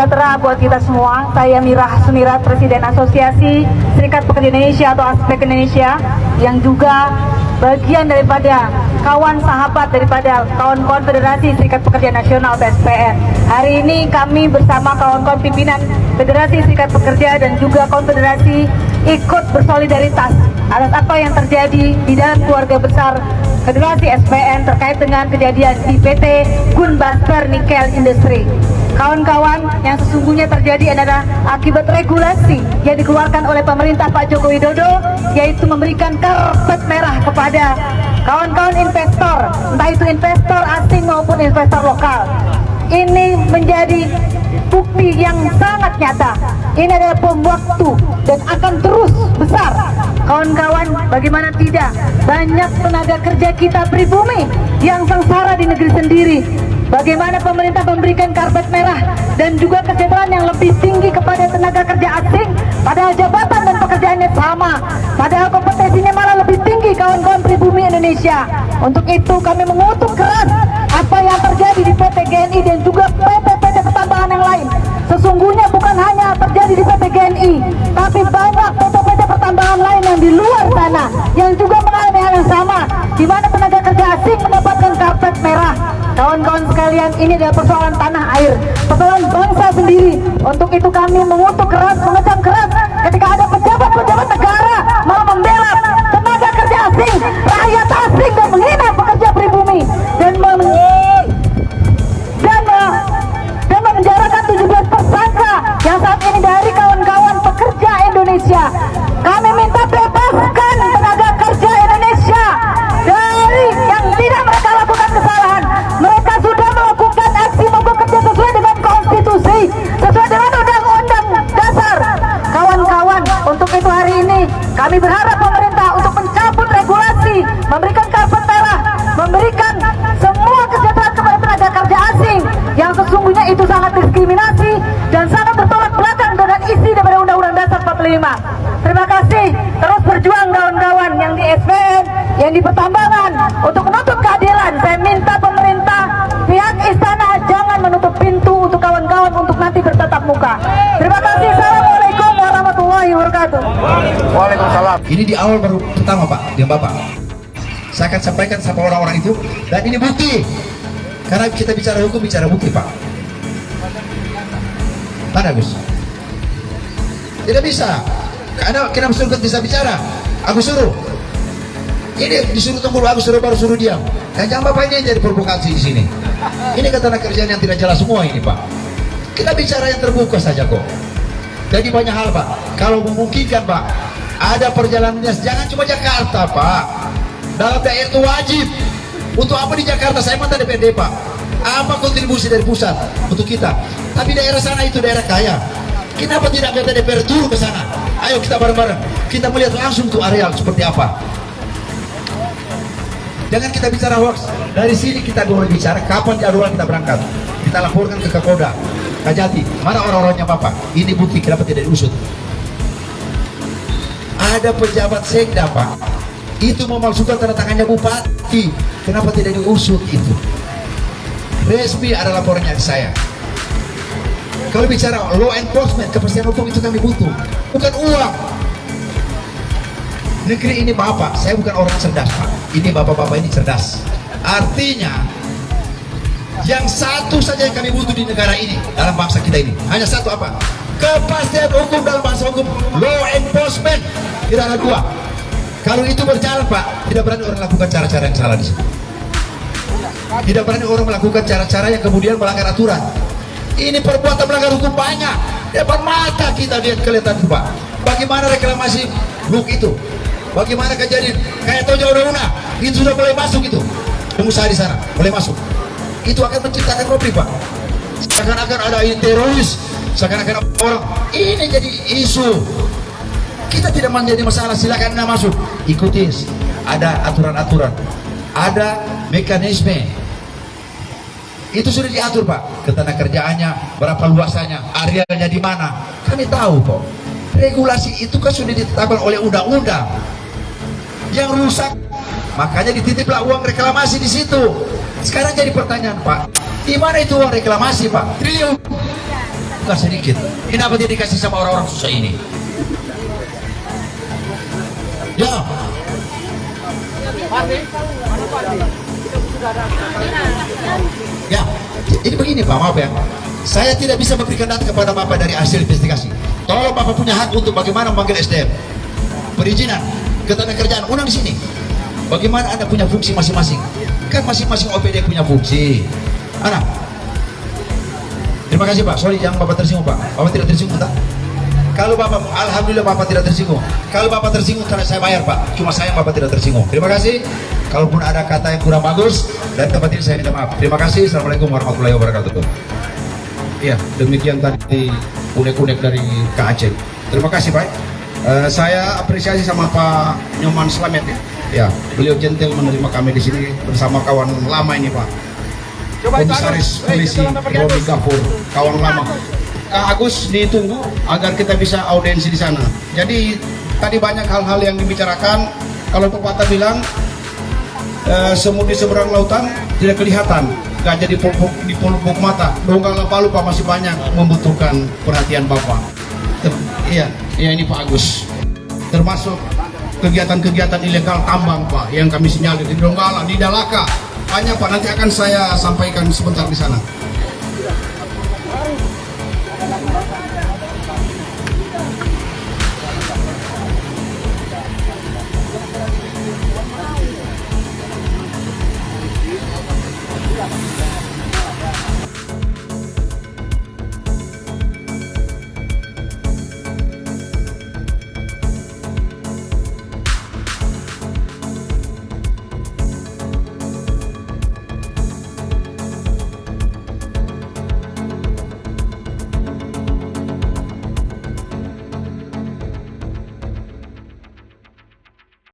sejahtera buat kita semua. Saya Mirah Sumirat, Presiden Asosiasi Serikat Pekerja Indonesia atau Aspek Indonesia, yang juga bagian daripada kawan sahabat daripada kawan Konfederasi Serikat Pekerja Nasional atau SPN. Hari ini kami bersama kawan-kawan pimpinan Federasi Serikat Pekerja dan juga Konfederasi ikut bersolidaritas atas apa yang terjadi di dalam keluarga besar Federasi SPN terkait dengan kejadian di PT Gunbuster Nikel Industry. Kawan-kawan, yang sesungguhnya terjadi adalah akibat regulasi yang dikeluarkan oleh pemerintah Pak Joko Widodo, yaitu memberikan karpet merah kepada kawan-kawan investor, entah itu investor asing maupun investor lokal. Ini menjadi bukti yang sangat nyata. Ini adalah bom waktu dan akan terus besar. Kawan-kawan, bagaimana tidak, banyak tenaga kerja kita pribumi yang sengsara di negeri sendiri. Bagaimana pemerintah memberikan karpet merah dan juga kesejahteraan yang lebih tinggi kepada tenaga kerja asing, padahal jabatan dan pekerjaannya sama, padahal kompetensinya malah lebih tinggi kawan-kawan pribumi Indonesia. Untuk itu kami mengutuk keras apa yang terjadi di PT GNI dan juga PT-PT pertambangan yang lain. Sesungguhnya bukan hanya terjadi di PT GNI, tapi banyak PT-PT pertambangan lain yang di luar sana yang juga mengalami hal yang sama, di mana tenaga kerja asing mendapatkan karpet merah. Kawan-kawan sekalian, ini adalah persoalan tanah air, persoalan bangsa sendiri. Untuk itu kami mengutuk keras, mengecam keras ketika ada pejabat-pejabat negara mau membela tenaga kerja asing, rakyat asing, dan menghina pekerja pribumi dan memenjarakan 17 tersangka yang saat ini dari kawan-kawan pekerja Indonesia. Kami minta bebaskan tenaga kerja Indonesia dari yang tidak mereka lakukan kesalahan. Mereka sudah melakukan aksi mogok kerja sesuai dengan konstitusi, sesuai dengan undang-undang dasar. Kawan-kawan, untuk itu hari ini kami berharap pemerintah untuk mencabut regulasi, memberikan karpet merah, memberikan semua kesejahteraan kepada tenaga kerja asing yang sesungguhnya itu sangat diskriminasi dan sangat bertolak belakang dengan isi daripada Undang-Undang Dasar 45. Terima kasih, terus berjuang kawan-kawan yang di SPN, yang di pertambangan untuk menuntut keadilan. Saya minta pemerintah, pihak istana jangan menutup pintu untuk kawan-kawan untuk nanti bertatap muka. Terima kasih. Assalamualaikum warahmatullahi wabarakatuh. Waalaikumsalam. Ini di awal baru pertama Pak, diam Bapak. Saya akan sampaikan sama orang-orang itu, dan ini bukti. Karena kita bicara hukum, bicara bukti Pak. Mana Gus? Tidak bisa. Karena kenapa suruh bisa bicara? Aku suruh. Ini disuruh tunggu, aku suruh baru suruh diam. Dan jangan Bapak ini jadi provokasi di sini. Ini kata kerjaan yang tidak jelas semua ini Pak. Kita bicara yang terbuka saja kok. Jadi banyak hal Pak. Kalau memungkinkan Pak, ada perjalanan dinas, jangan cuma Jakarta Pak. Dalam daerah itu wajib. Untuk apa di Jakarta? Saya mantan DPRD Pak. Apa kontribusi dari pusat untuk kita? Tapi daerah sana itu daerah kaya. Kenapa tidak anggota DPR turun ke sana? Ayo kita bareng-bareng. Kita melihat langsung tuh areal seperti apa. Jangan kita bicara hoax. Dari sini kita boleh bicara kapan jadwal kita berangkat. Kita laporkan ke Kapolda, Kajati. Mana orang-orangnya Bapak? Ini bukti kenapa tidak diusut. Ada pejabat sekda Pak. Itu memalsukan tanda tangannya bupati. Kenapa tidak diusut itu? Resmi ada laporannya ke saya. Kalau bicara law enforcement, kepastian hukum itu kami butuh, bukan uang. Negeri ini Bapak, saya bukan orang cerdas Pak. Ini Bapak-Bapak ini cerdas. Artinya, yang satu saja yang kami butuh di negara ini, dalam bangsa kita ini, hanya satu apa? Kepastian hukum dalam bangsa hukum, law enforcement. Tidak ada dua. Kalau itu berjalan Pak, tidak berani orang melakukan cara-cara yang salah di sini. Tidak berani orang melakukan cara-cara yang kemudian melanggar aturan. Ini perbuatan melanggar hukum banyak. Depan mata kita lihat kelihatan itu Pak. Bagaimana reklamasi Blok itu? Bagaimana kejadian kayak Toja Udah itu sudah mulai masuk itu. Pengusaha di sana mulai masuk. Itu akan menciptakan konflik Pak. Seakan-akan ada ini teroris, seakan-akan orang ini jadi isu. Kita tidak menjadi masalah, silakan Anda masuk. Ikuti, ada aturan-aturan, ada mekanisme. Itu sudah diatur Pak, ketenaga kerjaannya, berapa luasannya, arealnya di mana. Kami tahu kok. Regulasi itu kan sudah ditetapkan oleh undang-undang. Yang rusak, makanya dititiplah uang reklamasi di situ. Sekarang jadi pertanyaan Pak, di mana itu uang reklamasi Pak? Triliun. bukan sedikit. Kenapa tidak dikasih sama orang-orang susah ini? Ya. Ya, ini begini Pak, maaf ya. Saya tidak bisa memberikan data kepada Bapak dari hasil investigasi. Tolong Bapak punya hak untuk bagaimana memanggil SDM. Perizinan, ketenagakerjaan, undang di sini. Bagaimana Anda punya fungsi masing-masing? Kan masing-masing OPD punya fungsi. Anak. Terima kasih Pak. Sorry, jangan Bapak tersinggung Pak. Bapak tidak tersinggung tak? Kalau Bapak, alhamdulillah Bapak tidak tersinggung. Kalau Bapak tersinggung karena saya bayar Pak. Cuma saya Bapak tidak tersinggung. Terima kasih. Kalaupun ada kata yang kurang bagus dan tempat ini saya minta maaf. Terima kasih. Assalamualaikum warahmatullahi wabarakatuh. Ya, demikian tadi unek-unek dari Kak Aceh. Terima kasih Pak. Saya apresiasi sama Pak Nyoman Slamet ya. Ya, beliau gentle menerima kami di sini bersama kawan lama ini Pak. Komisaris Polisi Romi Gafur, kawan lama. Kak Agus ditunggu agar kita bisa audiensi di sana. Jadi tadi banyak hal-hal yang dibicarakan. Kalau pepatah bilang semut di seberang lautan tidak kelihatan, gajah di pelupuk mata. Donggala Palu Pak masih banyak membutuhkan perhatian Bapak. Iya ini Pak Agus. Termasuk kegiatan-kegiatan ilegal tambang Pak yang kami sinyalir di Donggala, di Dalaka. Banyak Pak, nanti akan saya sampaikan sebentar di sana.